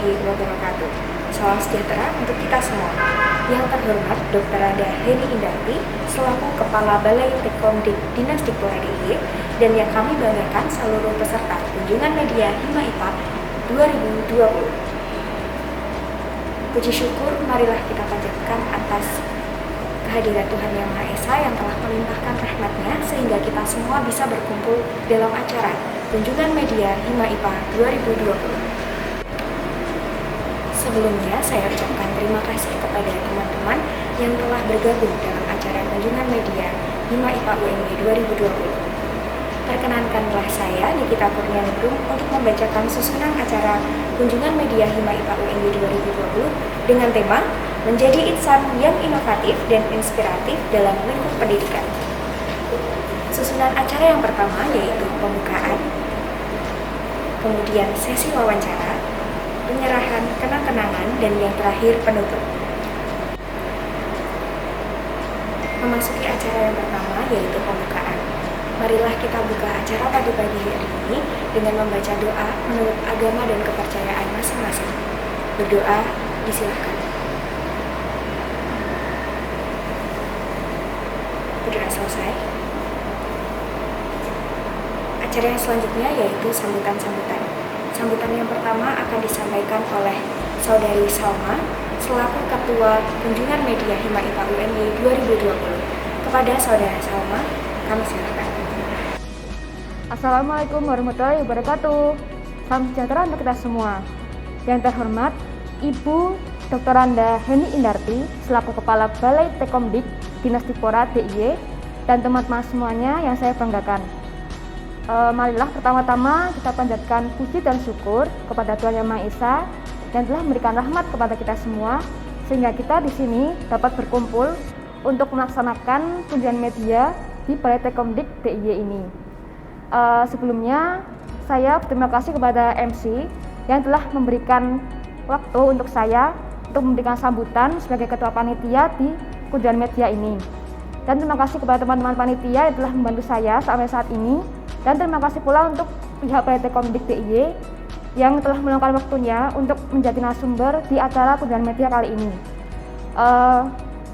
warahmatullahi wabarakatuh. Salam sejahtera untuk kita semua. Yang terhormat Dr. Anda Heni Indarti selaku Kepala Balai Tekomdik Dinas Dikpora DIY dan yang kami banggakan seluruh peserta kunjungan media Hima IPA 2020. Puji syukur marilah kita panjatkan atas kehadiran Tuhan Yang Maha Esa yang telah melimpahkan rahmat-Nya sehingga kita semua bisa berkumpul dalam acara kunjungan media Hima IPA 2020. Sebelumnya, saya ucapkan terima kasih kepada teman-teman yang telah bergabung dalam acara kunjungan media Hima IPA UNY 2020. Perkenankanlah saya, Nikita Kurnianingrum, untuk membacakan susunan acara kunjungan media Hima IPA UNY 2020 dengan tema Menjadi Insan yang Inovatif dan Inspiratif dalam Lingkup Pendidikan. Susunan acara yang pertama yaitu pembukaan, kemudian sesi wawancara, penyerahan kenang-kenangan, dan yang terakhir penutup. Memasuki acara yang pertama yaitu pembukaan. Marilah kita buka acara pada pagi hari ini dengan membaca doa menurut agama dan kepercayaan masing-masing. Berdoa disilakan. Berdoa selesai. Acara yang selanjutnya yaitu sambutan-sambutan. Sambutan yang pertama akan disampaikan oleh Saudari Salma selaku Ketua Kunjungan Media Hima IPA UNY 2020. Kepada Saudara Salma, kami silakan. Assalamualaikum warahmatullahi wabarakatuh. Salam sejahtera untuk kita semua. Yang terhormat Ibu Dr. Anda Heni Indarti selaku Kepala Balai Tekomdik Dinas Dikpora DIY dan teman-teman semuanya yang saya banggakan. Marilah pertama-tama kita panjatkan puji dan syukur kepada Tuhan Yang Maha Esa yang telah memberikan rahmat kepada kita semua sehingga kita di sini dapat berkumpul untuk melaksanakan kunjungan media di Balai Tekomdik DIY ini. Sebelumnya saya berterima kasih kepada MC yang telah memberikan waktu untuk saya untuk memberikan sambutan sebagai ketua panitia di kunjungan media ini. Dan terima kasih kepada teman-teman panitia yang telah membantu saya sampai saat ini. Dan terima kasih pula untuk pihak Balai Tekomdik DIY yang telah meluangkan waktunya untuk menjadi narasumber di acara kunjungan media kali ini.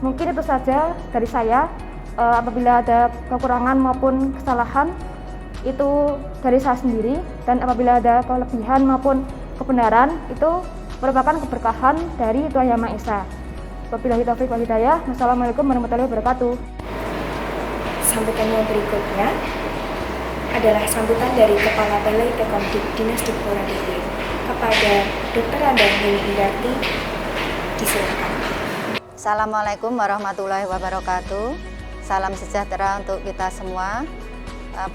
Mungkin itu saja dari saya. Apabila ada kekurangan maupun kesalahan, itu dari saya sendiri. Dan apabila ada kelebihan maupun kebenaran, itu merupakan keberkahan dari Tuhan Yang Maha Esa. Wabillahi taufiq wal hidayah. Wassalamualaikum warahmatullahi wabarakatuh. Sambutan yang berikutnya adalah sambutan dari Kepala Balai Tekomdik Dinas Dikpora DIY. Kepada Dr. Anda Heni Indarti, disilakan. Assalamualaikum warahmatullahi wabarakatuh. Salam sejahtera untuk kita semua.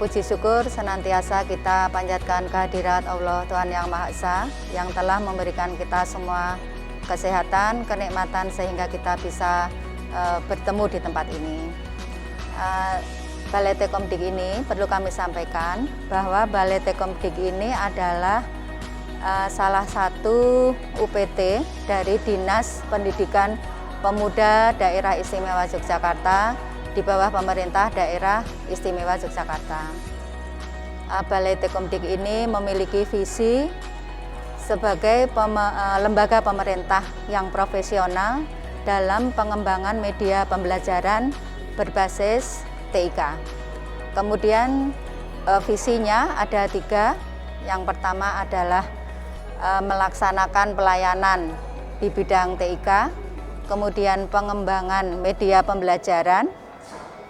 Puji syukur senantiasa kita panjatkan kehadirat Allah Tuhan Yang Maha Esa yang telah memberikan kita semua kesehatan, kenikmatan sehingga kita bisa bertemu di tempat ini. Balai Tekomdik ini perlu kami sampaikan bahwa Balai Tekomdik ini adalah salah satu UPT dari Dinas Pendidikan Pemuda Daerah Istimewa Yogyakarta di bawah Pemerintah Daerah Istimewa Yogyakarta. Balai Tekomdik ini memiliki visi sebagai lembaga pemerintah yang profesional dalam pengembangan media pembelajaran berbasis TIK. Kemudian visinya ada 3. Yang pertama adalah melaksanakan pelayanan di bidang TIK, kemudian pengembangan media pembelajaran,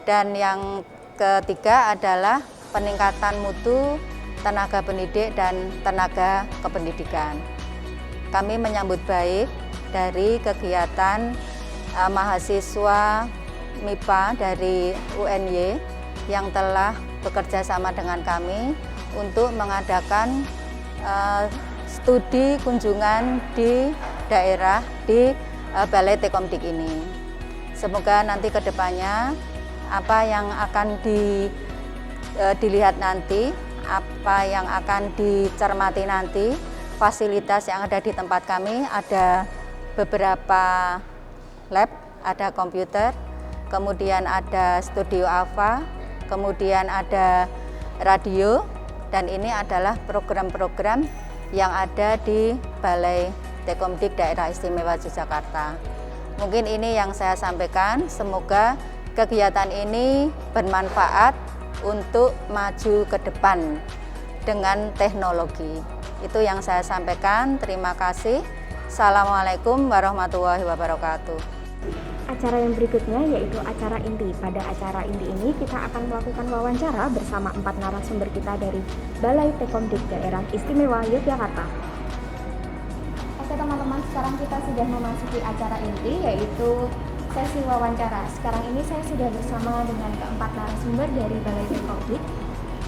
dan yang ketiga adalah peningkatan mutu tenaga pendidik dan tenaga kependidikan. Kami menyambut baik dari kegiatan mahasiswa MIPA dari UNY yang telah bekerja sama dengan kami untuk mengadakan studi kunjungan di daerah di Balai Tekomdik ini. Semoga nanti ke depannya apa yang akan dilihat nanti, apa yang akan dicermati nanti, fasilitas yang ada di tempat kami, ada beberapa lab, ada komputer, kemudian ada studio AVA, kemudian ada radio, dan ini adalah program-program yang ada di Balai Tekomdik Daerah Istimewa Yogyakarta. Mungkin ini yang saya sampaikan, semoga kegiatan ini bermanfaat untuk maju ke depan dengan teknologi. Itu yang saya sampaikan, terima kasih. Assalamualaikum warahmatullahi wabarakatuh. Acara yang berikutnya yaitu acara inti. Pada acara inti ini kita akan melakukan wawancara bersama 4 narasumber kita dari Balai Tekomdik Daerah Istimewa Yogyakarta. Oke teman-teman, sekarang kita sudah memasuki acara inti yaitu sesi wawancara. Sekarang ini saya sudah bersama dengan keempat narasumber dari Balai Tekomdik.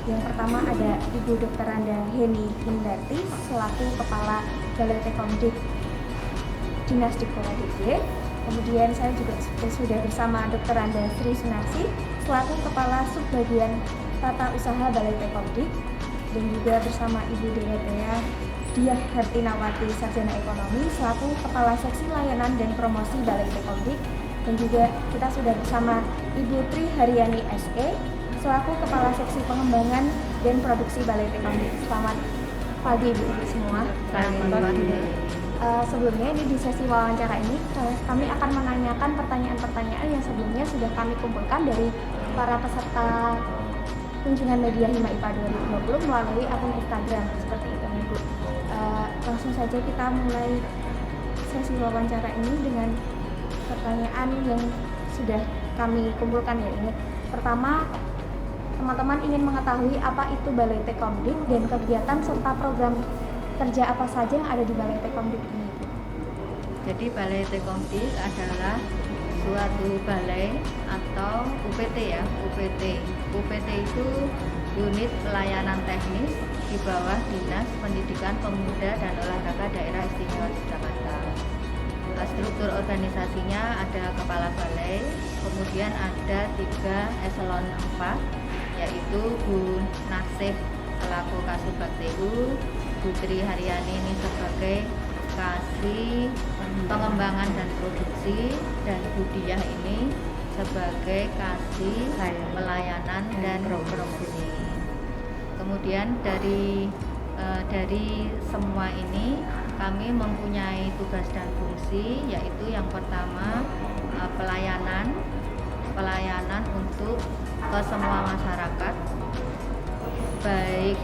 Yang pertama ada Ibu Dr. Randa Heni Indarti selaku Kepala Balai Tekomdik Dinas Dikpora DIY. Kemudian saya juga sudah bersama Dr. Randa Sri Sunarsi selaku Kepala Subbagian Tata Usaha Balai Tekomdik, dan juga bersama Ibu Dea Diah Hartinawati Sarjana Ekonomi selaku Kepala Seksi Layanan dan Promosi Balai Tekomdik, dan juga kita sudah bersama Ibu Tri Haryani SE selaku Kepala Seksi Pengembangan dan Produksi Balai Tekomdik. Selamat pagi Ibu semua. Selamat pagi. Sebelumnya ini di sesi wawancara ini kami akan menanyakan pertanyaan-pertanyaan yang sebelumnya sudah kami kumpulkan dari para peserta kunjungan media Hima IPA 2020 melalui akun Instagram seperti itu Ibu. Langsung saja kita mulai sesi wawancara ini dengan pertanyaan yang sudah kami kumpulkan ya ini. Pertama, teman-teman ingin mengetahui apa itu Balai Tekomdik dan kegiatan serta program kerja apa saja yang ada di Balai Tekomdik ini? Jadi Balai Tekomdik adalah suatu balai atau UPT ya, UPT. UPT itu unit pelayanan teknis di bawah Dinas Pendidikan Pemuda dan Olahraga Daerah Istimewa Yogyakarta. Struktur organisasinya ada kepala balai, kemudian ada 3 eselon 4, yaitu Bu Nasih selaku Kasubag TU, Bu Tri Haryani ini sebagai Kasih Pengembangan dan Produksi, dan Bu Diah ini sebagai Kasih Pelayanan dan Promosi. Kemudian dari semua ini kami mempunyai tugas dan fungsi, yaitu yang pertama pelayanan untuk ke semua masyarakat, baik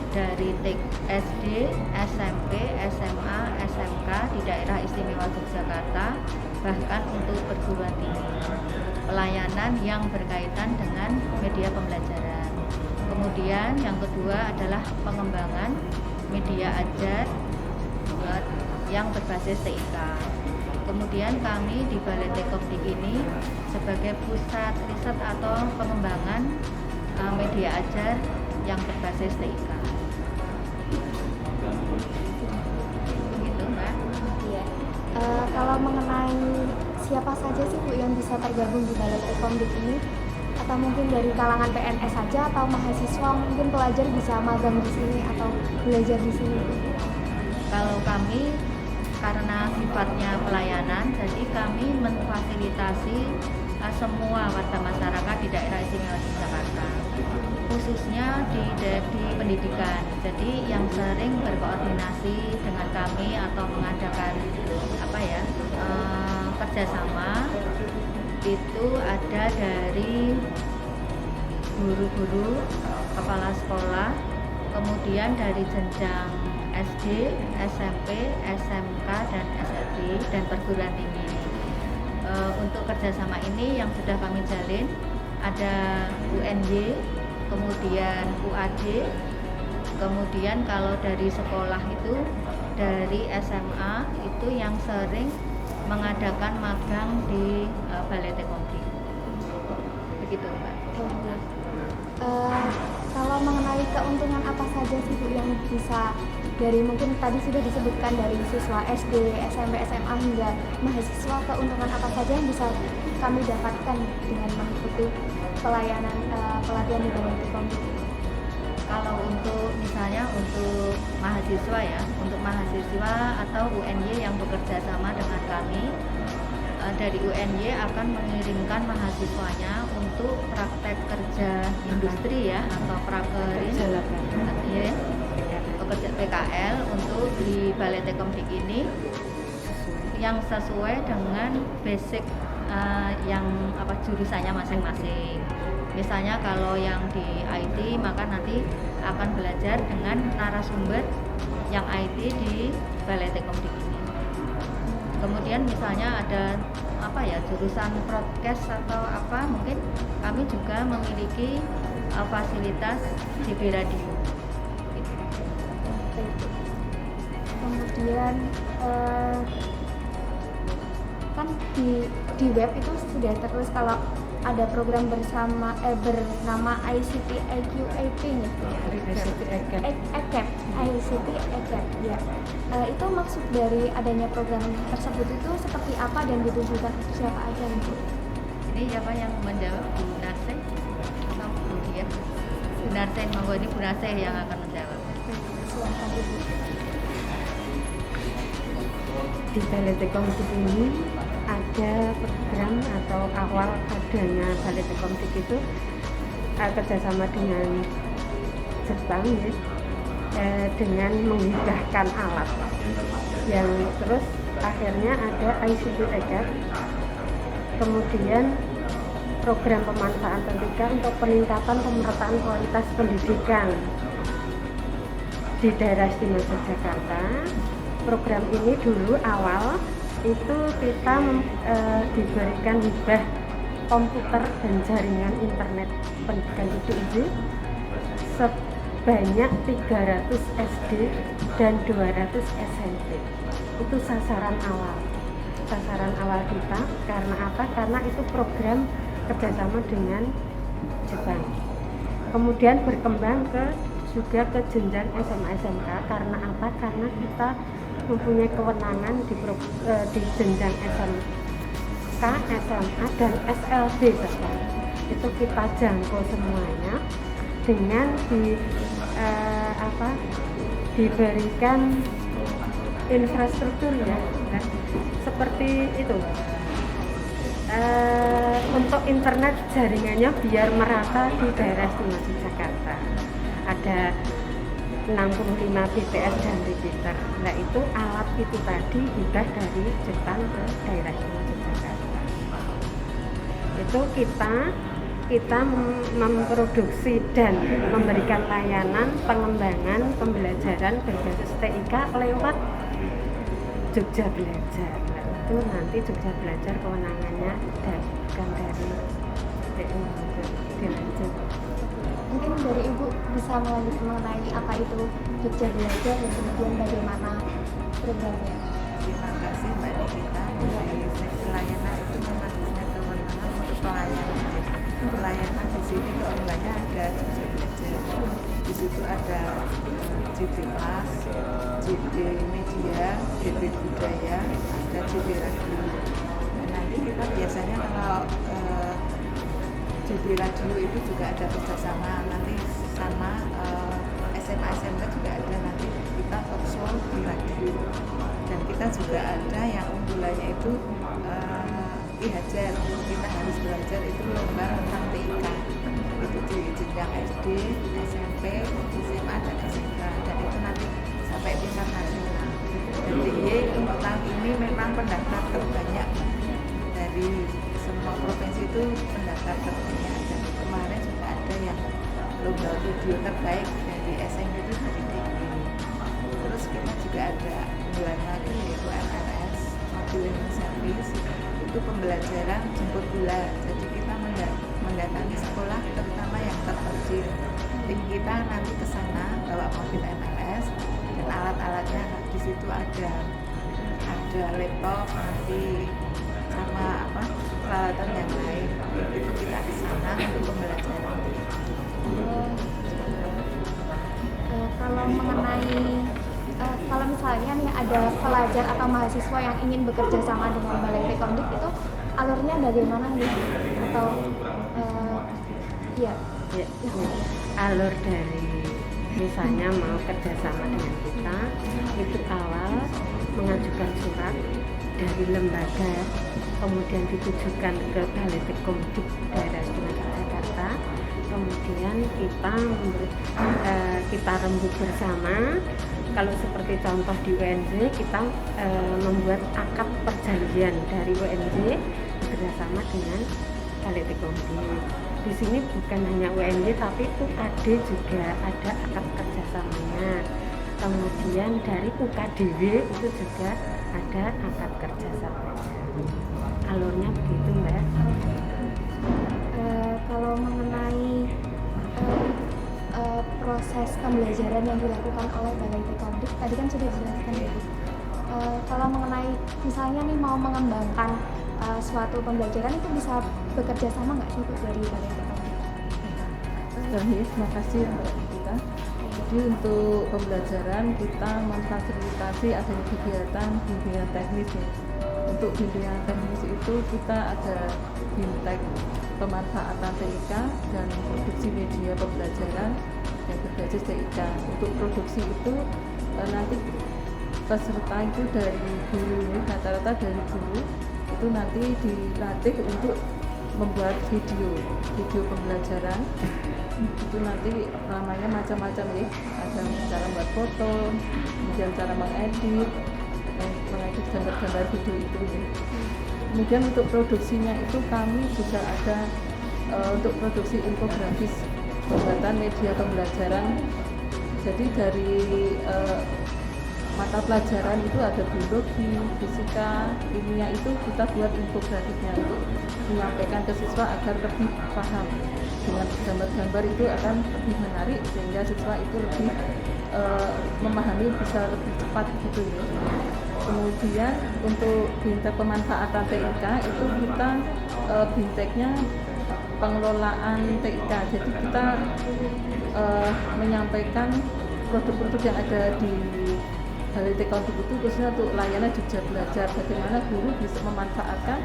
dari SD, SMP, SMA, SMK di daerah istimewa Yogyakarta, bahkan untuk perguruan tinggi. Pelayanan yang berkaitan dengan media pembelajaran. Kemudian yang kedua adalah pengembangan media ajar yang berbasis TIK. Kemudian kami di Balai Tekomdik ini sebagai pusat riset atau pengembangan media ajar yang berbasis TIK. Begitu, Mbak. Iya. Kalau mengenai siapa saja sih Bu yang bisa tergabung di Balai Tekomdik ini? Atau mungkin dari kalangan PNS saja atau mahasiswa, mungkin pelajar bisa magang di sini atau belajar di sini? Kalau kami karena sifatnya pelayanan, jadi kami memfasilitasi semua warga masyarakat di daerah istimewa Yogyakarta, khususnya di pendidikan. Jadi yang sering berkoordinasi dengan kami atau mengadakan kerjasama itu ada dari guru-guru, kepala sekolah, kemudian dari jenjang SD, SMP, SMK, dan SLB, dan perguruan tinggi. Untuk kerjasama ini yang sudah kami jalin ada UNY, kemudian UAD, kemudian kalau dari sekolah itu dari SMA itu yang sering mengadakan magang di Balai Tekomdik. Begitu, Mbak. Kalau mengenai keuntungan apa saja sih Bu yang bisa dari mungkin tadi sudah disebutkan dari siswa SD, SMP, SMA hingga mahasiswa, keuntungan apa saja yang bisa kami dapatkan dengan mengikuti pelatihan di Balai Tekomdik? Kalau untuk misalnya untuk mahasiswa ya, untuk mahasiswa atau UNY yang bekerja sama dengan kami, dari UNY akan mengirimkan mahasiswanya untuk praktek kerja industri ya, atau prakerin. PKL untuk di Balai Tekomdik ini yang sesuai dengan basic yang jurusannya masing-masing. Misalnya kalau yang di IT maka nanti akan belajar dengan narasumber yang IT di Balai Tekomdik ini. Kemudian misalnya ada jurusan broadcast atau mungkin kami juga memiliki fasilitas JB Radio. Kemudian kan di web itu sudah tertulis kalau ada program bernama ICT IQ AP nih. ECAP, ICT ECAP ya. Itu maksud dari adanya program tersebut itu seperti apa dan ditujukan untuk siapa aja nih? Ini siapa yang menjawab, Bu Narseh atau Bu Dian? Bu Narseh, monggo, ini Bu Narseh yang akan menjawab. Silakan Ibu. Di Balai Tekomdik ini ada program atau awal adanya Balai Tekomdik itu kerjasama dengan Jepang ya, dengan menghibahkan alat yang terus akhirnya ada ICT ECAP, kemudian program pemanfaatan pendidikan untuk peningkatan pemerataan kualitas pendidikan di daerah istimewa Yogyakarta. Program ini dulu awal itu kita diberikan hibah komputer dan jaringan internet pendidikan itu sebanyak 300 SD dan 200 SMP. Itu sasaran awal kita. Karena apa? Karena itu program kerjasama dengan Jepang. Kemudian berkembang juga ke jenjang SMA SMK. Karena apa? Karena kita mempunyai kewenangan di jenjang SMK, SMA dan SLB sekarang. Itu kita jangkau semuanya dengan diberikan infrastruktur ya, seperti itu. Untuk internet jaringannya biar merata di daerah istimewa Yogyakarta. Ada 65 BTS dan repeater. Nah itu alat itu tadi hibah dari Jepang ke daerah istimewa Yogyakarta. Itu kita memproduksi dan memberikan layanan pengembangan pembelajaran berbasis TIK lewat Jogja Belajar. Nah, itu nanti Jogja Belajar kewenangannya bukan dari TU dilanjut. Mungkin dari Ibu bisa melanjutkan mengenai apa itu Jogja Belajar dan kemudian bagaimana programnya. Terima kasih Mbak Nikita. Dari seksi layanan itu memang punya kewenangan untuk pelayanan. Pelayanan di sini keunggulannya ada Jogja Belajar. Di situ ada JB Mas, JB Media, JB Budaya, ada JB Radio. Dan nanti kita biasanya kalau JB Radio itu juga ada kerjasama nanti sama SMA SMK juga ada, nanti kita talkshow di radio. Dan kita juga ada yang unggulannya itu IHajar, kita harus belajar itu lomba tentang TIK itu di jenjang SD, SMP, SMA dan SMK, dan itu nanti sampai tingkat nasional. Dan DIY untuk tahun ini memang pendaftar terbanyak dari semua provinsi, itu pendaftar terbanyak. Dan kemarin juga ada yang lomba video terbaik dari SMP itu dari DIY. Terus kita juga ada unggulan lagi yaitu MLS, Mobil Learning Service, itu pembelajaran jemput bola. Jadi kita mendatangi sekolah terutama yang terpencil. Tim kita nanti ke sana bawa mobil MLS dan alat-alatnya. Di situ ada laptop nanti sama peralatan yang lain. Itu kita ke sana untuk pembelajaran. Kalau mengenai kalau misalnya nih ada pelajar atau mahasiswa yang ingin bekerja sama dengan Balai Tekomdik, itu alurnya bagaimana nih? Atau ya, alur dari misalnya mau kerjasama dengan kita itu awal mengajukan surat dari lembaga kemudian ditujukan ke Balai Tekomdik Daerah Istimewa Yogyakarta. Kemudian kita rembuk bersama. Kalau seperti contoh di UNJ, kita membuat akad perjanjian dari UNJ bekerjasama dengan Balai Tekomdik. Di sini bukan hanya UNJ tapi UKD juga ada akad kerjasamanya. Kemudian dari UKDW itu juga ada akad kerjasamanya. Alurnya begitu, Mbak. Kalau mengenai proses pembelajaran yang dilakukan oleh Balai Tekomdik tadi kan sudah dijelaskan ya Bu. Kalau mengenai misalnya nih mau mengembangkan suatu pembelajaran itu bisa bekerja sama nggak sih Bu dari Balai Tekomdik? Terima kasih Mbak Gita. Jadi untuk pembelajaran kita memfasilitasi adanya kegiatan bimbingan teknis ya. Untuk bimbingan teknis itu kita ada BIMTEK pemanfaatan TIK dan produksi media pembelajaran yang berbasis TIK. Untuk produksi itu nanti peserta itu dari guru, rata-rata dari guru itu nanti dilatih untuk membuat video pembelajaran. Itu nanti namanya macam-macam ya, ada cara membuat foto, kemudian cara mengedit gambar-gambar video itu ya. Kemudian untuk produksinya itu kami juga ada untuk produksi infografis pembuatan media pembelajaran. Jadi dari mata pelajaran itu ada biologi, fisika, kimia itu kita buat infografisnya untuk menyampaikan ke siswa agar lebih paham. Dengan gambar-gambar itu akan lebih menarik sehingga siswa itu lebih memahami bisa lebih cepat gitu ya. Kemudian untuk BIMTEK pemanfaatan TIK itu kita BIMTEK-nya pengelolaan TIK. Jadi kita menyampaikan produk-produk yang ada di Balai Tekomdik itu khususnya untuk layanan Jogja Belajar. Bagaimana guru bisa memanfaatkan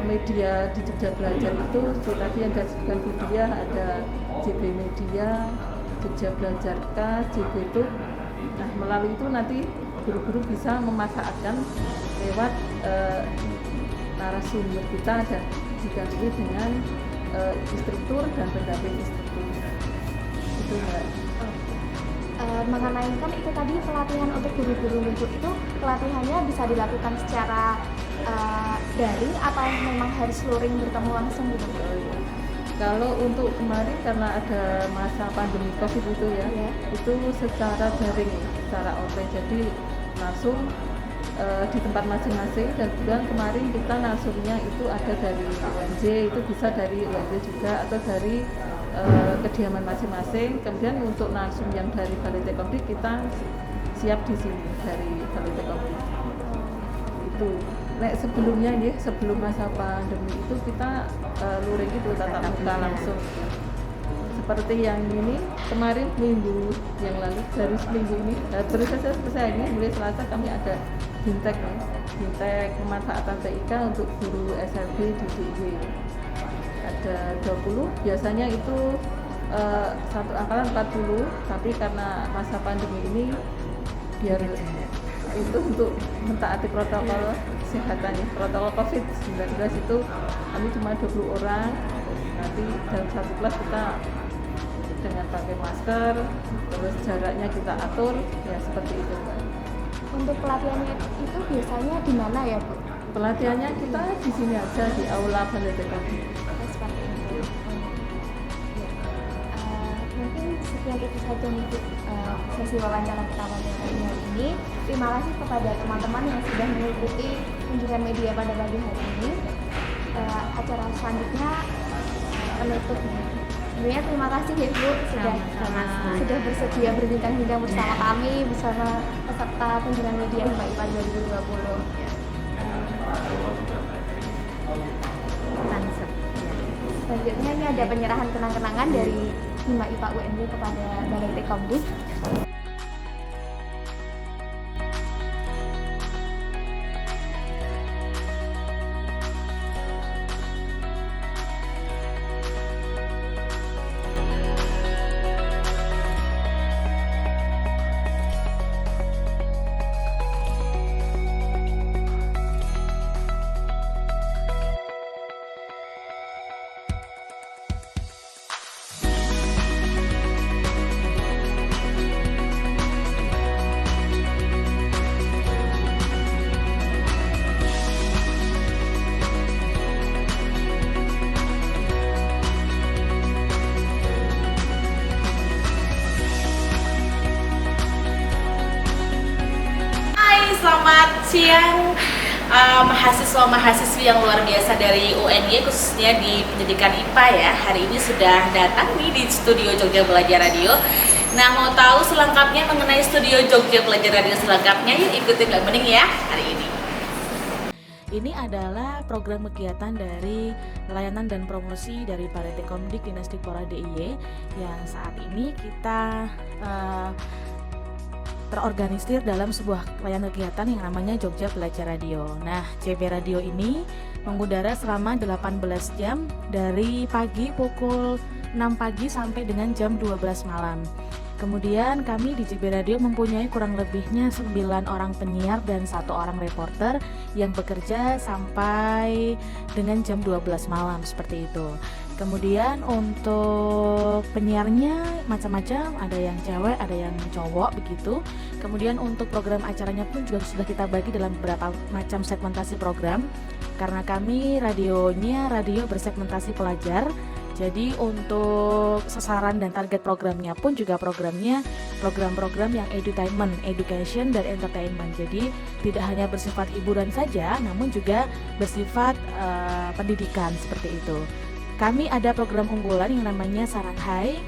media di Jogja Belajar itu tadi yang disebutkan Bu Dia, ada JB Media, Jogja Belajar K, JB Tube. Nah melalui itu nanti guru-guru bisa memanfaatkan lewat narasumber kita dan diganti dengan instruktur dan pendamping instruktur. Itu Mbak. Mengenai kan itu tadi pelatihan untuk guru-guru itu pelatihannya bisa dilakukan secara daring atau memang harus luring bertemu langsung gitu? Kalau untuk kemarin karena ada masa pandemi COVID itu ya, itu secara daring, secara online, jadi langsung di tempat masing-masing. Dan kemudian kemarin kita narsumnya itu ada dari UNJ, itu bisa dari UNJ juga atau dari kediaman masing-masing. Kemudian untuk narsum yang dari Balai Tekomdik kita siap di sini dari Balai Tekomdik. Itu. Nek sebelumnya ya, sebelum masa pandemi itu kita luring itu tatap muka langsung. Seperti yang ini kemarin minggu yang lalu, dari seminggu ini terus saja selesai ini mulai Selasa kami ada BIMTEK nih, BIMTEK pemanfaatan TIK untuk guru SLB di DIY. Ada 20, biasanya itu satu angkatan 40, tapi karena masa pandemi ini biar itu untuk mentaati protokol kesehatan ya, protokol COVID-19 itu kami cuma 20 orang. Nanti dalam satu kelas kita dengan pakai masker, terus jaraknya kita atur ya seperti itu Mbak. Untuk pelatihannya itu biasanya di mana ya Bu? Pelatihannya kita di sini aja di aula Balai Tekomdik. Seperti itu. Mungkin sekian itu saja nih Bu, sesi wawancara kita pada hari ini. Terima kasih kepada teman-teman yang sudah mengikuti kunjungan media pada pagi hari ini. Acara selanjutnya penutup. Sebenarnya terima kasih ya Bu sudah bersedia berbincang-bincang bersama kami bersama peserta kunjungan media Hima IPA 2020. Selanjutnya ini ada penyerahan kenang-kenangan dari Hima IPA UNJ kepada Balai Tekomdik. siang mahasiswa-mahasiswi yang luar biasa dari UNY, khususnya di pendidikan IPA ya. Hari ini sudah datang nih di studio Jogja Belajar Radio. Nah, mau tahu selengkapnya mengenai studio Jogja Belajar Radio selengkapnya, yuk ikutin Mbak Bening ya hari ini. Ini adalah program kegiatan dari layanan dan promosi dari Balai Tekomdik Dinas Dikpora DIY yang saat ini kita terorganisir dalam sebuah layanan kegiatan yang namanya Jogja Belajar Radio. Nah, JB Radio ini mengudara selama 18 jam dari pagi pukul 6 pagi sampai dengan jam 12 malam. Kemudian kami di JB Radio mempunyai kurang lebihnya 9 orang penyiar dan 1 orang reporter yang bekerja sampai dengan jam 12 malam seperti itu. Kemudian untuk penyiarnya macam-macam, ada yang cewek, ada yang cowok begitu. Kemudian untuk program acaranya pun juga sudah kita bagi dalam beberapa macam segmentasi program. Karena kami radionya radio bersegmentasi pelajar. Jadi untuk sasaran dan target programnya pun juga program-program yang edutainment, education dan entertainment. Jadi tidak hanya bersifat hiburan saja, namun juga bersifat pendidikan seperti itu. Kami ada program unggulan yang namanya Saranghai,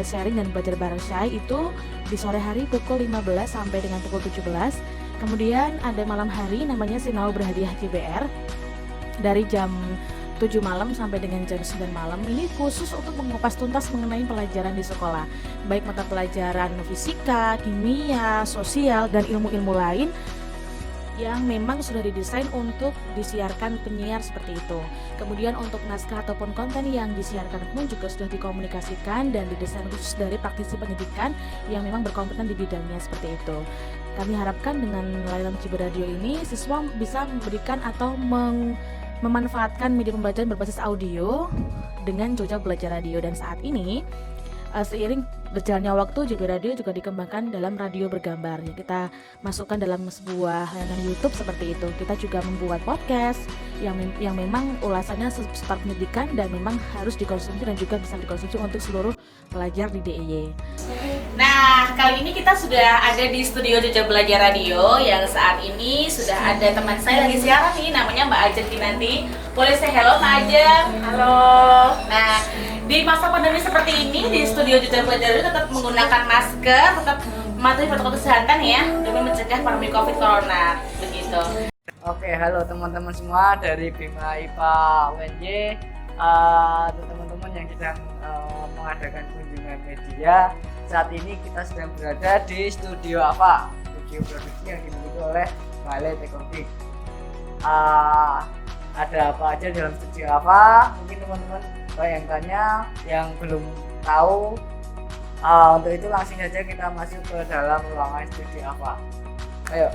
sharing dan belajar bareng Syai, itu di sore hari pukul 15 sampai dengan pukul 17. Kemudian ada malam hari namanya Sinau Berhadiah JBR dari jam 7 malam sampai dengan jam 9 malam. Ini khusus untuk mengupas tuntas mengenai pelajaran di sekolah, baik mata pelajaran fisika, kimia, sosial, dan ilmu-ilmu lain yang memang sudah didesain untuk disiarkan penyiar seperti itu. Kemudian untuk naskah ataupun konten yang disiarkan pun juga sudah dikomunikasikan dan didesain khusus dari praktisi pendidikan yang memang berkompeten di bidangnya seperti itu. Kami harapkan dengan layanan JB Radio ini siswa bisa memberikan atau memanfaatkan media pembelajaran berbasis audio dengan Jogja Belajar Radio. Dan saat ini seiring berjalannya waktu, JB Radio juga dikembangkan dalam radio bergambar yang kita masukkan dalam sebuah layanan YouTube seperti itu. Kita juga membuat podcast yang memang ulasannya seputar pendidikan dan memang harus dikonsumsi dan juga bisa dikonsumsi untuk seluruh pelajar di DIY. Nah, kali ini kita sudah ada di studio Jogja Belajar Radio yang saat ini sudah ada teman saya lagi siaran nih, namanya Mbak Ajeng Kinanti. Boleh saya hello Mbak Ajeng? Halo. Nah, di masa pandemi seperti ini di studio Jogja Belajar Radio tetap menggunakan masker, tetap mematuhi protokol kesehatan ya demi mencegah pandemi COVID Corona begitu. Oke, halo teman-teman semua dari Bima IPA UNY, teman-teman yang sedang mengadakan kunjungan media. Saat ini kita sedang berada di studio AFA, studio produksi yang dimiliki oleh Balai Tekomdik. Ada apa aja dalam studio AFA? Mungkin teman-teman yang tanya, yang belum tahu, untuk itu langsung saja kita masuk ke dalam ruangan studio AFA. Ayo.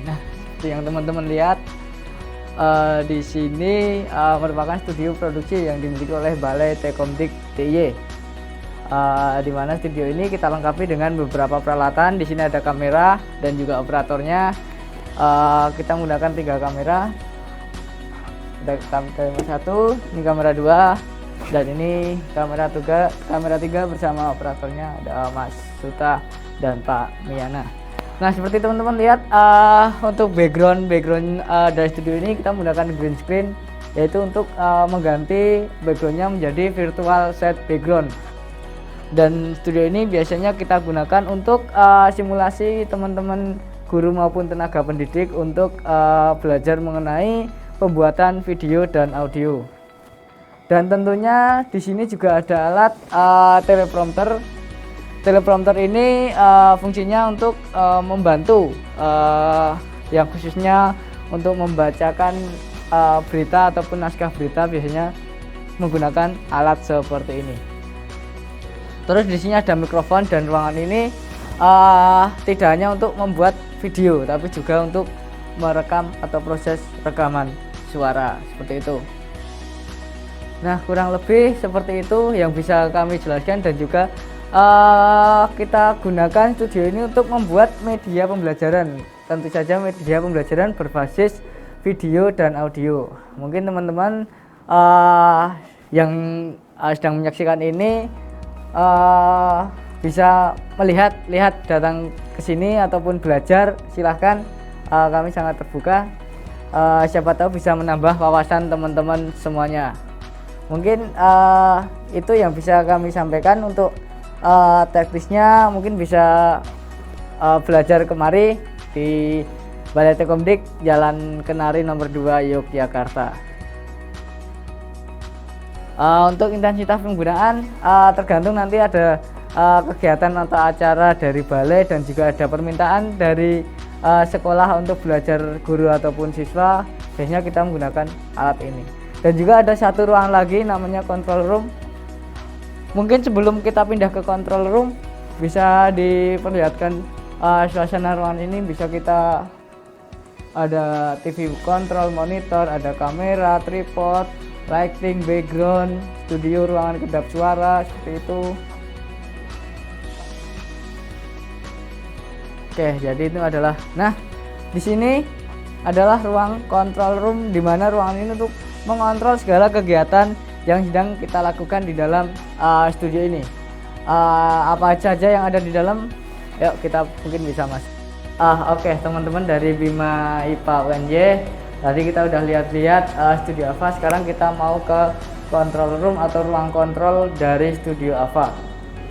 Nah, seperti yang teman-teman lihat, di sini merupakan studio produksi yang dimiliki oleh Balai Tekomdik DIY. Di mana studio ini kita lengkapi dengan beberapa peralatan. Di sini ada kamera dan juga operatornya. Kita menggunakan 3 kamera. Ada kamera 1, ini kamera 2, dan ini kamera 3 bersama operatornya ada Mas Suta dan Pak Miyana. Nah, seperti teman-teman lihat, untuk background dari studio ini kita menggunakan green screen, yaitu untuk mengganti backgroundnya menjadi virtual set background. Dan studio ini biasanya kita gunakan untuk simulasi teman-teman guru maupun tenaga pendidik untuk belajar mengenai pembuatan video dan audio. Dan tentunya di sini juga ada alat teleprompter. Teleprompter ini fungsinya untuk membantu yang khususnya untuk membacakan berita ataupun naskah berita, biasanya menggunakan alat seperti ini. Terus di sini ada mikrofon, dan ruangan ini tidak hanya untuk membuat video tapi juga untuk merekam atau proses rekaman suara seperti itu. Nah, kurang lebih seperti itu yang bisa kami jelaskan, dan juga kita gunakan studio ini untuk membuat media pembelajaran. Tentu saja media pembelajaran berbasis video dan audio. Mungkin teman-teman yang sedang menyaksikan ini bisa lihat datang ke sini ataupun belajar, silahkan, kami sangat terbuka. Siapa tahu bisa menambah wawasan teman-teman semuanya. Mungkin itu yang bisa kami sampaikan. Untuk teknisnya mungkin bisa belajar kemari di Balai Tekomdik, Jalan Kenari nomor 2, Yogyakarta. Untuk intensitas penggunaan tergantung nanti ada kegiatan atau acara dari balai, dan juga ada permintaan dari sekolah untuk belajar guru ataupun siswa. Biasanya kita menggunakan alat ini. Dan juga ada satu ruangan lagi namanya control room. Mungkin sebelum kita pindah ke control room bisa diperlihatkan suasana ruangan ini. Bisa kita ada TV control, monitor, ada kamera, tripod, lighting, background, studio, ruangan kedap suara seperti itu. Oke, jadi itu adalah, nah di sini adalah ruang control room, di mana ruangan ini untuk mengontrol segala kegiatan yang sedang kita lakukan di dalam studio ini. Apa saja yang ada di dalam, yuk kita mungkin bisa masuk. Oke, teman-teman dari Bima IPA UNY, tadi kita udah lihat-lihat studio AVA. Sekarang kita mau ke control room atau ruang kontrol dari studio AVA.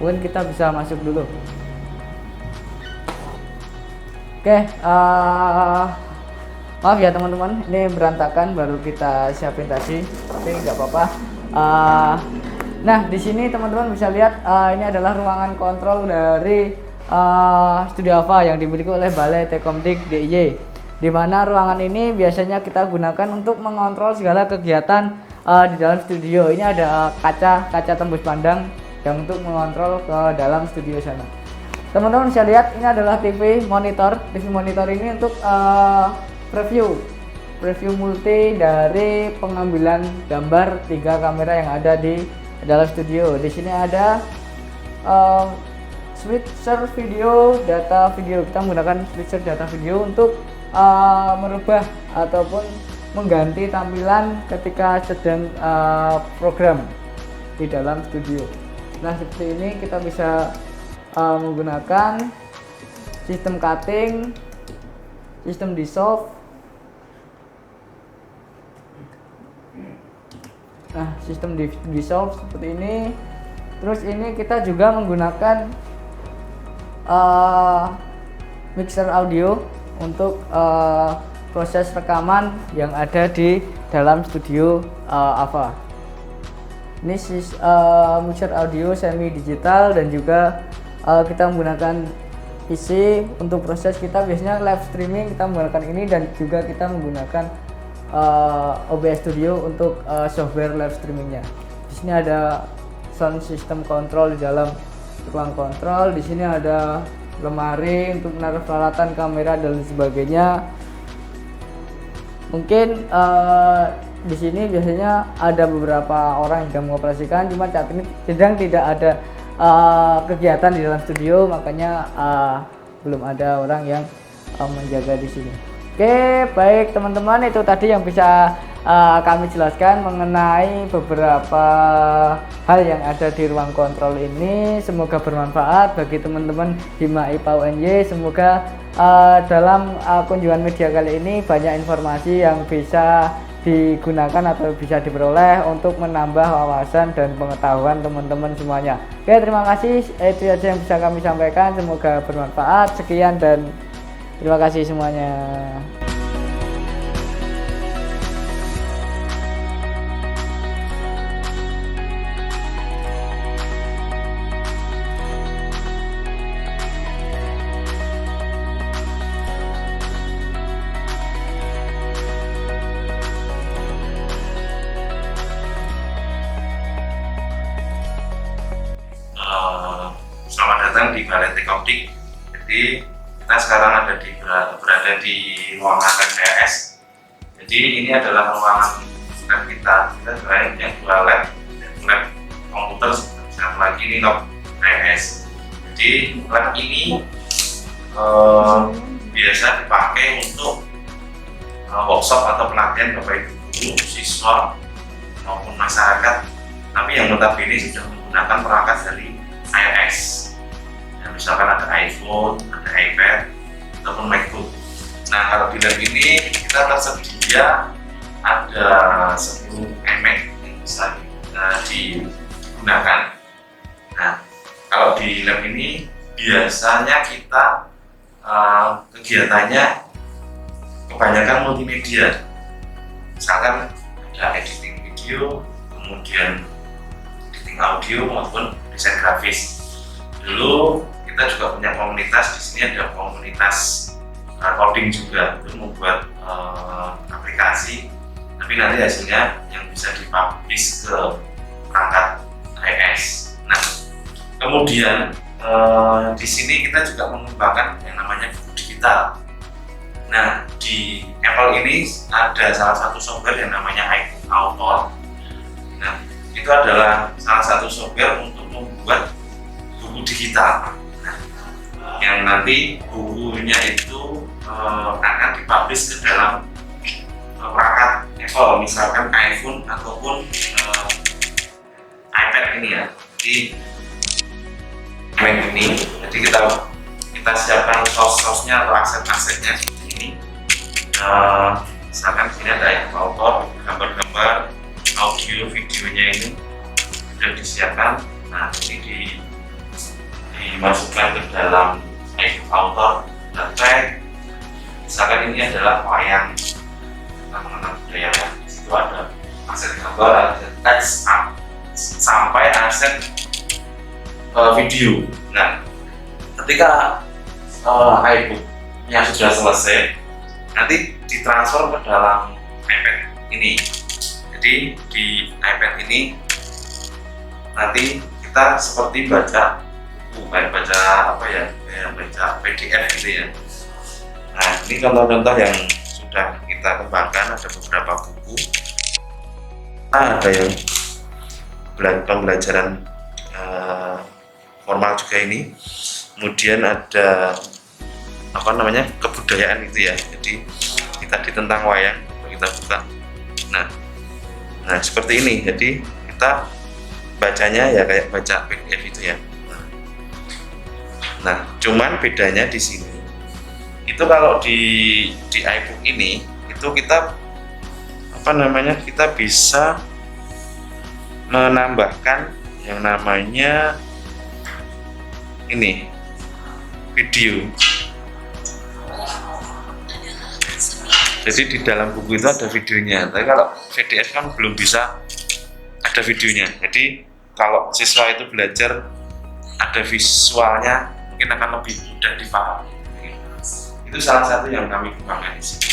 Mungkin kita bisa masuk dulu. Oke, maaf ya teman-teman, ini berantakan, baru kita siapin tadi, tapi nggak apa-apa. Nah, di sini teman-teman bisa lihat ini adalah ruangan kontrol dari studio AVA yang dimiliki oleh Balai Tekomdik DIY. Di mana ruangan ini biasanya kita gunakan untuk mengontrol segala kegiatan di dalam studio. Ini ada kaca tembus pandang yang untuk mengontrol ke dalam studio sana. Teman-teman bisa lihat ini adalah TV monitor. TV monitor ini untuk preview multi dari pengambilan gambar 3 kamera yang ada di dalam studio. Di sini ada switcher video, data video. Kita menggunakan switcher data video untuk merubah ataupun mengganti tampilan ketika sedang program di dalam studio. Nah, seperti ini kita bisa menggunakan sistem cutting, sistem dissolve. Nah, sistem dissolve seperti ini. Terus ini kita juga menggunakan mixer audio untuk proses rekaman yang ada di dalam studio AVA. Ini mixer audio semi digital, dan juga kita menggunakan PC untuk proses kita biasanya live streaming. Kita menggunakan ini, dan juga kita menggunakan OBS Studio untuk software live streamingnya. Di sini ada sound system control di dalam ruang kontrol. Di sini ada lemari untuk menaruh peralatan kamera dan sebagainya. Mungkin di sini biasanya ada beberapa orang yang sedang mengoperasikan, cuma saat ini sedang tidak ada kegiatan di dalam studio, makanya belum ada orang yang menjaga di sini. Oke, baik teman-teman, itu tadi yang bisa kami jelaskan mengenai beberapa hal yang ada di ruang kontrol ini. Semoga bermanfaat bagi teman-teman Bima IPA UNY. Semoga dalam kunjungan media kali ini banyak informasi yang bisa digunakan atau bisa diperoleh untuk menambah wawasan dan pengetahuan teman-teman semuanya. Oke, terima kasih. Itu saja yang bisa kami sampaikan. Semoga bermanfaat. Sekian dan terima kasih semuanya. Tekomdik. Jadi kita sekarang berada di ruangan LPS. Jadi ini adalah ruangan lab kita sebenarnya yang 2 lab, lab komputer, satu lagi ini lab LPS. Jadi lab ini biasa dipakai untuk workshop atau pelatihan Bapak Ibu guru, siswa maupun masyarakat. Tapi yang notabene sudah menggunakan perangkat dari iOS. Ya, misalkan ada iPhone, ada iPad, ataupun MacBook. Nah, kalau di lab ini kita tersedia ada 10 iMac yang bisa digunakan. Nah, kalau di lab ini biasanya kita kegiatannya kebanyakan multimedia. Misalkan ada editing video, kemudian editing audio maupun desain grafis. Dulu kita juga punya komunitas, di sini ada komunitas coding juga, itu membuat aplikasi, tapi nanti hasilnya yang bisa dipublish ke perangkat iOS. Nah, kemudian di sini kita juga mengembangkan yang namanya buku digital. Nah, di Apple ini ada salah satu software yang namanya iBook Author. Nah, itu adalah salah satu software untuk membuat buku digital. Nah, yang nanti bukunya itu akan dipublish ke dalam perangkat Apple, misalkan iPhone ataupun iPad ini ya. Di Mac ini, jadi kita siapkan source-nya atau aset-asetnya seperti ini. Misalkan sini ada autor, gambar-gambar, audio, videonya ini sudah disiapkan. Nah, ini dimasukkan ke dalam autor dan tag. Misalkan ini adalah wayang mengenal budaya, di situ ada aset gambar, ada teks, sampai aset video. Nah, ketika iBook-nya sudah selesai, nanti ditransfer ke dalam iPad ini. Jadi di iPad ini nanti kita seperti baca buku, baca PDF gitu ya. Nah, ini contoh-contoh yang sudah kita kembangkan, ada beberapa buku. Nah, ada yang pembelajaran formal juga ini. Kemudian ada kebudayaan itu ya. Jadi kita tentang wayang, kita buka. Nah seperti ini. Jadi kita bacanya ya kayak baca PDF itu ya. Nah, cuman bedanya di sini itu kalau di iBook ini itu kita kita bisa menambahkan yang namanya ini video. Jadi di dalam buku itu ada videonya, tapi kalau PDF kan belum bisa ada videonya. Jadi kalau siswa itu belajar ada visualnya, mungkin akan lebih mudah dipahami. Itu salah satu yang kami kembangkan di sini.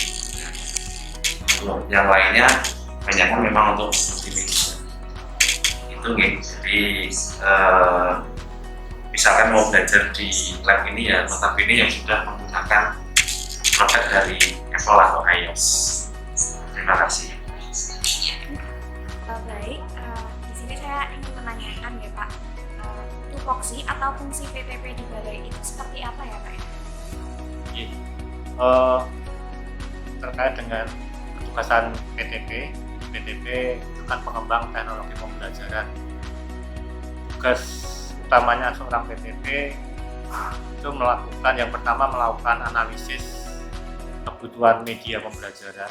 Untuk yang lainnya banyak kan memang untuk multimedia. Itu nih. Jadi misalkan mau belajar di lab ini ya, notabene yang sudah menggunakan produk dari Apple atau iOS. Terima kasih. Baik, di sini saya ingin menanyakan ya Pak, tupoksi atau fungsi PTP di balai itu seperti apa ya Pak? Terkait dengan tugasan PTP itu kan pengembang teknologi pembelajaran. Tugas utamanya seorang PTP itu yang pertama melakukan analisis kebutuhan media pembelajaran,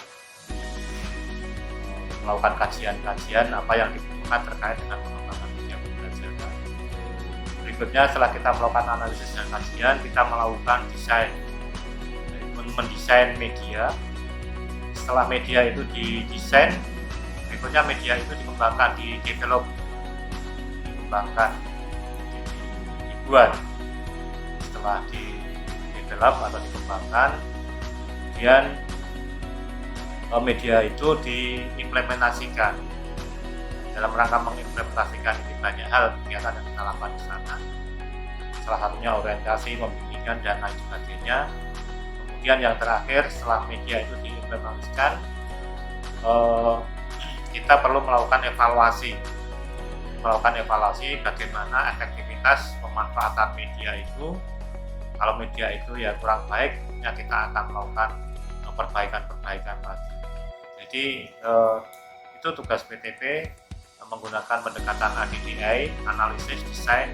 melakukan kajian-kajian apa yang dibutuhkan terkait dengan pengembangan media pembelajaran. Berikutnya setelah kita melakukan analisis dan kajian, kita melakukan mendesain media. Setelah media itu didesain, berikutnya media itu dikembangkan, dibuat. Setelah di-develop atau dikembangkan, kemudian media itu diimplementasikan. Dalam rangka mengimplementasikan ini banyak hal kegiatan yang kita lakukan di sana. salah satunya orientasi, pembimbingan, dan lain sebagainya. Kemudian yang terakhir, setelah media itu diimplementasikan, kita perlu melakukan evaluasi bagaimana efektivitas pemanfaatan media itu. Kalau media itu ya kurang baik, ya kita akan melakukan perbaikan lagi. Jadi itu tugas PTP menggunakan pendekatan ADDI, analisis, desain,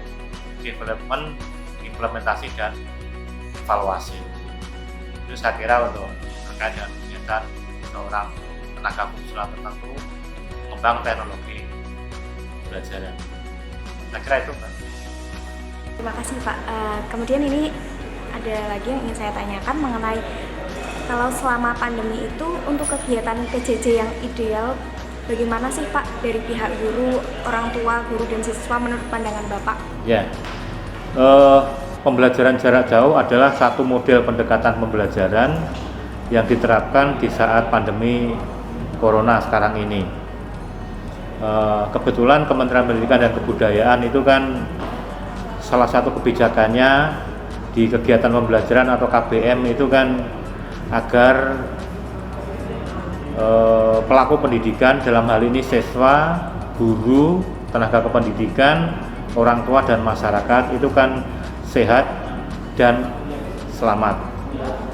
development, implementasi, dan evaluasi. Itu saya kira untuk terkait dengan kegiatan seorang tenaga fungsional tertentu mengembang teknologi pembelajaran. Saya kira itu, Mbak. Terima kasih Pak. Kemudian ini ada lagi yang ingin saya tanyakan mengenai kalau selama pandemi itu untuk kegiatan PJJ yang ideal, bagaimana sih Pak dari pihak guru, orang tua, guru dan siswa menurut pandangan Bapak? Ya, pembelajaran jarak jauh adalah satu model pendekatan pembelajaran yang diterapkan di saat pandemi Corona sekarang ini. Kebetulan Kementerian Pendidikan dan Kebudayaan itu kan salah satu kebijakannya di kegiatan pembelajaran atau KBM itu kan agar pelaku pendidikan, dalam hal ini siswa, guru, tenaga kependidikan, orang tua dan masyarakat itu kan sehat dan selamat.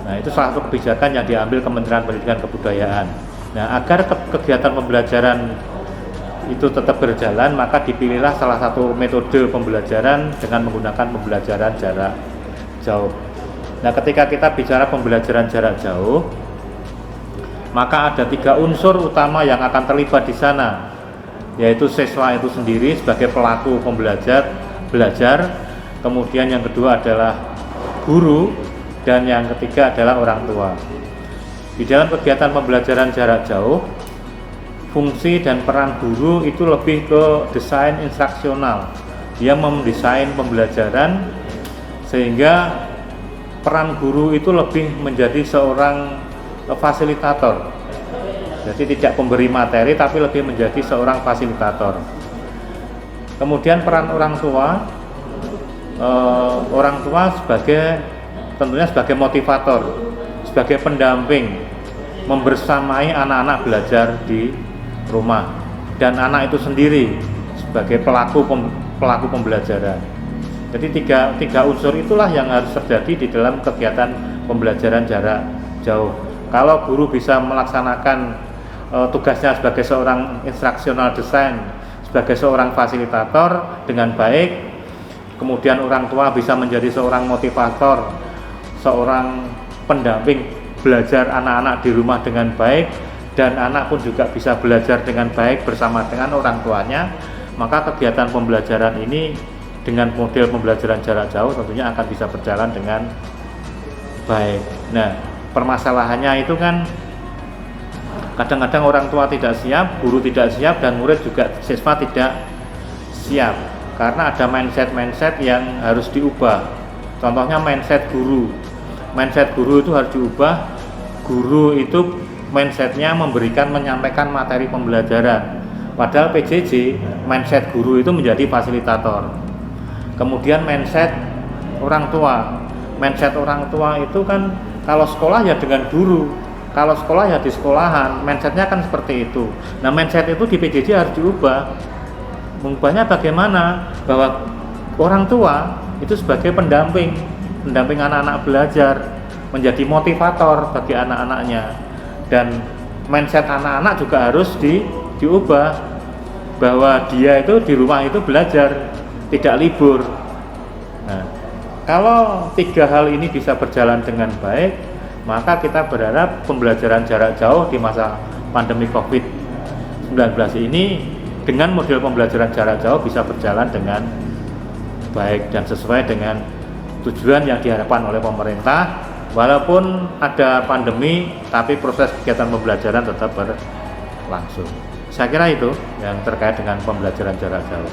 Nah, itu salah satu kebijakan yang diambil Kementerian Pendidikan dan Kebudayaan. Nah, agar kegiatan pembelajaran itu tetap berjalan, maka dipilihlah salah satu metode pembelajaran dengan menggunakan pembelajaran jarak jauh. Nah, ketika kita bicara pembelajaran jarak jauh, maka ada 3 unsur utama yang akan terlibat di sana, yaitu siswa itu sendiri sebagai pelaku belajar, kemudian yang kedua adalah guru, dan yang ketiga adalah orang tua. Di dalam kegiatan pembelajaran jarak jauh, fungsi dan peran guru itu lebih ke desain instruksional. Dia mendesain pembelajaran sehingga peran guru itu lebih menjadi seorang fasilitator. Jadi tidak pemberi materi tapi lebih menjadi seorang fasilitator. Kemudian peran orang tua tentunya sebagai motivator, sebagai pendamping, membersamai anak-anak belajar di rumah, dan anak itu sendiri sebagai pelaku pembelajaran. Jadi tiga unsur itulah yang harus terjadi di dalam kegiatan pembelajaran jarak jauh. Kalau guru bisa melaksanakan tugasnya sebagai seorang instruksional desain, sebagai seorang fasilitator dengan baik, kemudian orang tua bisa menjadi seorang motivator, seorang pendamping belajar anak-anak di rumah dengan baik, dan anak pun juga bisa belajar dengan baik bersama dengan orang tuanya, maka kegiatan pembelajaran ini dengan model pembelajaran jarak jauh tentunya akan bisa berjalan dengan baik. Nah, permasalahannya itu kan kadang-kadang orang tua tidak siap, guru tidak siap, dan murid juga siswa tidak siap karena ada mindset yang harus diubah. Contohnya mindset guru itu harus diubah. Guru itu mindsetnya menyampaikan materi pembelajaran, padahal PJJ mindset guru itu menjadi fasilitator. Kemudian mindset orang tua itu kan kalau sekolah ya dengan guru, kalau sekolah ya di sekolahan, mindsetnya kan seperti itu. Nah, mindset itu di PJJ harus diubah. Mengubahnya bagaimana? Bahwa orang tua itu sebagai pendamping anak-anak belajar, menjadi motivator bagi anak-anaknya, dan mindset anak-anak juga harus diubah bahwa dia itu di rumah itu belajar, tidak libur. Nah, kalau 3 hal ini bisa berjalan dengan baik, maka kita berharap pembelajaran jarak jauh di masa pandemi COVID-19 ini dengan model pembelajaran jarak jauh bisa berjalan dengan baik dan sesuai dengan tujuan yang diharapkan oleh pemerintah. Walaupun ada pandemi, tapi proses kegiatan pembelajaran tetap berlangsung. Saya kira itu yang terkait dengan pembelajaran jarak jauh.